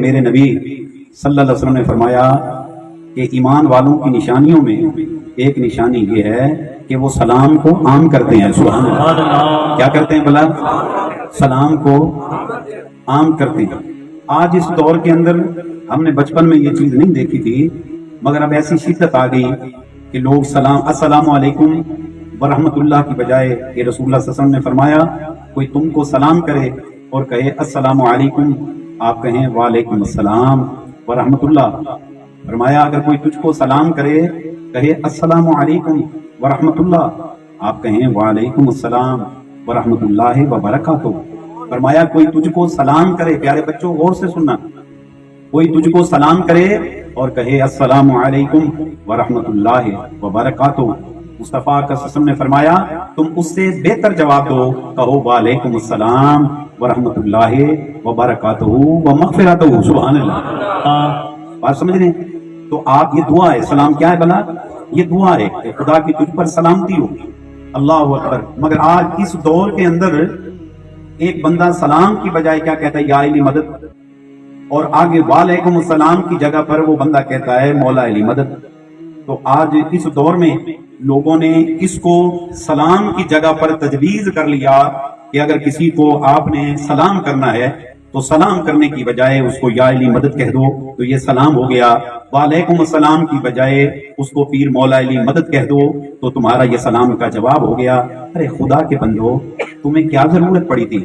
मेरे नबी सल्लल्लाहु अलैहि वसल्लम ने फरमाया कि ईमान वालों की निशानियों में एक निशानी ये है कि वो सलाम को आम करते हैं। सुभान अल्लाह। क्या करते हैं भला? सलाम को आम करते हैं। आज इस दौर के अंदर हमने बचपन में ये चीज नहीं देखी थी, मगर अब ऐसी शिद्दत आ गई कि लोग सलाम अस्सलामु अलैकुम व रहमतुल्लाह की बजाय ये रसूलुल्लाह सल्लल्लाहु अलैहि वसल्लम ने फरमाया कोई तुमको सलाम करे और कहे अस्सलामु अलैकुम, आप कहें वालेकुम अस्सलाम व रहमतुल्लाह। फरमाया अगर कोई तुझको सलाम करे कहे अस्सलामु अलैकुम व रहमतुल्लाह, आप कहें वालेकुम अस्सलाम व रहमतुल्लाहि व बरकातुहू। फरमाया कोई तुझको सलाम करे, प्यारे बच्चों गौर से सुनना, कोई तुझको सलाम करे और कहे अस्सलामु अलैकुम व रहमतुल्लाहि व बरकातुहू, मुस्तफा का सल्लल्लाहु ने फरमाया तुम उससे बेहतर जवाब दो, कहो वालेकुम अस्सलाम व रहमतुल्लाहि व बरकातुहू व मग़फ़िरतुहू। सुभान अल्लाह। बात समझ रहे हैं? तो आप ये दुआ है, सलाम क्या है भला? ये दुआ है कि खुदा की तुझ पर सलामती हो। अल्लाहु अकबर। मगर आज इस दौर के अंदर एक बंदा सलाम की बजाय क्या कहता है? या अली मदद, और आगे वालेकुम अस्सलाम की जगह पर वो बंदा कहता है मौला अली मदद। तो आज इस दौर में लोगों ने इसको सलाम की जगह पर तजवीज कर लिया कि अगर किसी को आपने सलाम करना है तो सलाम करने की बजाय उसको या अली मदद कह दो, तो ये सलाम हो गया। वालेकुम अस्सलाम की बजाय उसको पीर मौला अली मदद कह दो तो तुम्हारा ये सलाम का जवाब हो गया। अरे खुदा के बंदो, तुम्हें क्या जरूरत पड़ी थी?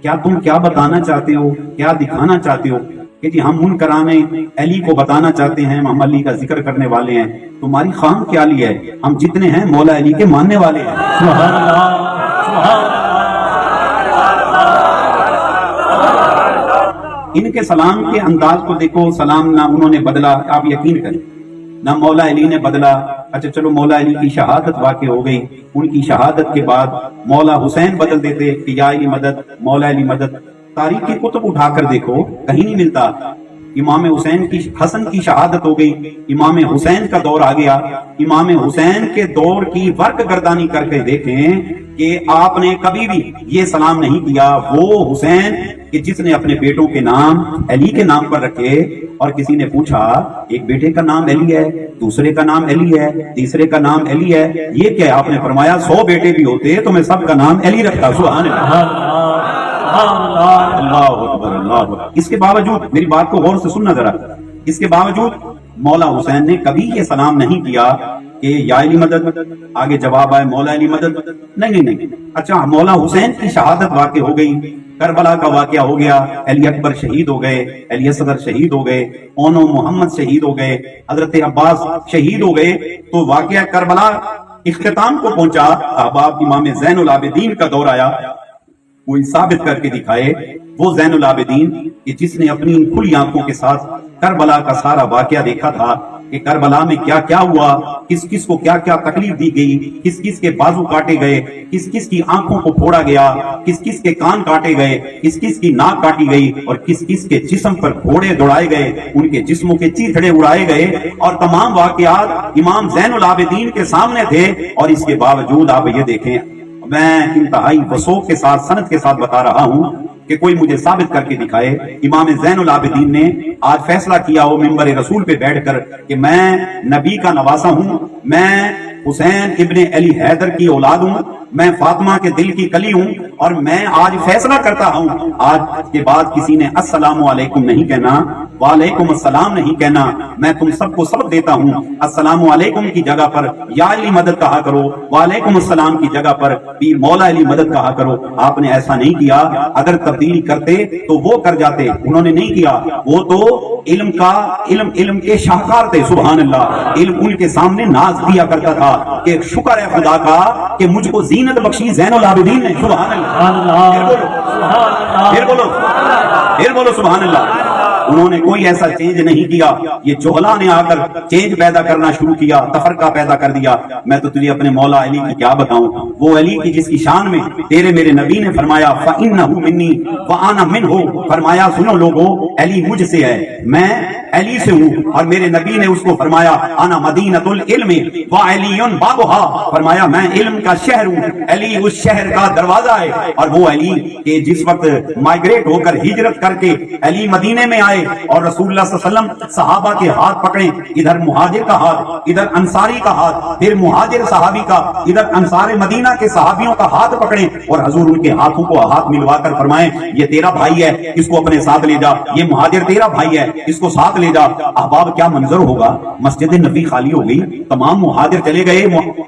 क्या तुम क्या बताना चाहते हो? क्या दिखाना चाहते हो? कि जी हम मुनकराने अली को बताना चाहते हैं, हम अली का जिक्र करने वाले हैं। तुम्हारी खाम क्या ली है? हम जितने हैं मौला अली के मानने वाले हैं। सुभान अल्लाह, सुभान अल्लाह। इनके सलाम के अंदाज को देखो, सलाम ना उन्होंने बदला, आप यकीन करें, ना मौला अली ने बदला। अच्छा चलो मौला अली की शहादत वाक़ई हो गई, उनकी शहादत के बाद मौला हुसैन बदल देते कि या अली मदद, मौला अली मदद। तारीख की कुतुब उठाकर देखो, कहीं नहीं मिलता। इमाम हुसैन की हसन की शहादत हो गई, इमाम हुसैन का दौर आ गया। इमाम हुसैन के दौर की वर्क गर्दानी करके देखें कि आपने कभी भी ये सलाम नहीं किया वो हुसैन कि जिसने अपने बेटों के नाम अली के नाम पर रखे। और किसी ने पूछा एक बेटे का नाम अली है, दूसरे का नाम अली है, तीसरे का नाम अली है, ये क्या है? आपने फरमाया 100 बेटे भी होते तो मैं सबका नाम अली रखता। सुभान अल्लाह, अल्लाह। इसके बावजूद मेरी बात को गौर से सुनना जरा, इसके बावजूद मौला हुसैन ने कभी ये सलाम नहीं किया कि या अली मदद, आगे जवाब आए मौला अली मदद। नहीं नहीं नहीं। अच्छा मौला हुसैन की शहादत वाक़ई हो गई, करबला का वाक़या हो गया, अली अकबर शहीद हो गए, अली असगर शहीद हो गए, ओनो मोहम्मद शहीद हो गए, हजरत अब्बास शहीद हो गए। तो वाक़या करबला इख्तिताम को पहुंचा। अहबाब इमाम ज़ैनुल आबिदीन का दौर आया, कोई साबित करके दिखाए वो ज़ैनुल आबिदीन कि जिसने अपनी खुली आंखों के साथ करबला का सारा वाक़या देखा था कि करबला में क्या क्या हुआ, किस किस को क्या क्या तकलीफ दी गई, किस किस के बाजू काटे गए, किस किस की आंखों को फोड़ा गया, किस किस के कान काटे गए, किस किस की नाक काटी गई, और किस किस के जिस्म पर घोड़े दौड़ाए गए, उनके जिस्मों के चीथड़े उड़ाए गए। और तमाम वाक़यात इमाम ज़ैनुल आबिदीन के सामने थे। और इसके बावजूद आप ये देखें, मैं इंतहाई वसूख के साथ सनद के साथ बता रहा हूं कि कोई मुझे साबित करके दिखाए। इमाम ज़ैनुल आबिदीन ने आज फैसला किया हो मिंबर रसूल पे बैठकर कि मैं नबी का नवासा हूं, मैं हुसैन इब्ने अली हैदर की औलाद हूं, मैं फातिमा के दिल की कली हूं, और मैं आज फैसला करता हूं आज के बाद किसी ने अस्सलामु अलैकुम नहीं कहना, वालेकुम अस्सलाम नहीं कहना। मैं तुम सबको सबक देता हूं, अस्सलामु अलैकुम की जगह पर या अली मदद कहा करो, वालेकुम अस्सलाम की जगह पर पीर मौला अली मदद कहा करो। आपने ऐसा नहीं किया। अगर तब्दीली करते तो वो कर जाते, उन्होंने नहीं किया। वो तो इल्म के शाहकार थे। सुभान अल्लाह। इल्म उनके सामने नाज दिया करता था कि शुक्र है खुदा का कि मुझको जीनत बख्शी ज़ैनुल आबिदीन ने। सुभान अल्लाह। फिर बोलो सुभान अल्लाह। उन्होंने कोई ऐसा चेंज नहीं किया। ये जोहला ने आकर चेंज पैदा करना शुरू किया, तफरका पैदा कर दिया। मैं तो तुझे अपने मौला अली की क्या बताऊं, वो अली की जिसकी शान में तेरे मेरे नबी ने फरमाया फ़इन्नहु मिन्नी व अना मिन्हु। फरमाया सुनो लोगो, अली मुझसे है, मैं علی سے ہوں، اور میرے نبی نے اس کو فرمایا انا مدینۃ العلم وعلی بابھا، فرمایا میں علم کا شہر ہوں، علی اس شہر کا دروازہ ہے۔ اور وہ علی کہ جس وقت مائگریٹ ہو کر ہجرت کر کے علی مدینے میں آئے اور رسول اللہ صلی اللہ علیہ وسلم صحابہ کے ہاتھ پکڑے، ادھر مہاجر کا ہاتھ، ادھر انصاری کا ہاتھ، پھر مہاجر صحابی کا، ادھر انصار مدینہ کے صحابیوں کا ہاتھ پکڑے، اور حضور ان کے ہاتھوں کو ہاتھ ملوا کر فرمائیں یہ تیرا بھائی ہے، اس کو اپنے ساتھ لے جا، یہ مہاجر تیرا بھائی ہے، اس کو ساتھ لے جا۔ احباب کیا منظر ہوگا، مسجد نبی خالی ہو گئی، تمام مہاجر چلے گئے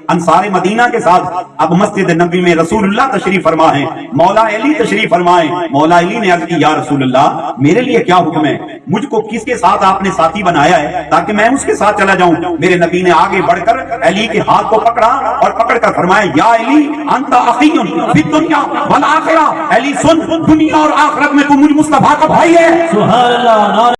انصار مدینہ کے ساتھ، اب مسجد نبی میں رسول اللہ تشریف فرما ہے، مولا علی تشریف فرمائے۔ مولا علی نے عرض کی یا رسول اللہ میرے لیے کیا حکم ہے، مجھ کو کس کے ساتھ آپ نے ساتھی بنایا ہے تاکہ میں اس کے ساتھ چلا جاؤں؟ میرے نبی نے آگے بڑھ کر علی کے ہاتھ کو پکڑا اور پکڑ کر فرمایا یا علی انت اخی فی الدنیا والآخرہ، علی سن، دنیا اور آخرت میں تو مجھ مصطفیٰ کا بھائی ہے۔ سبحان اللہ۔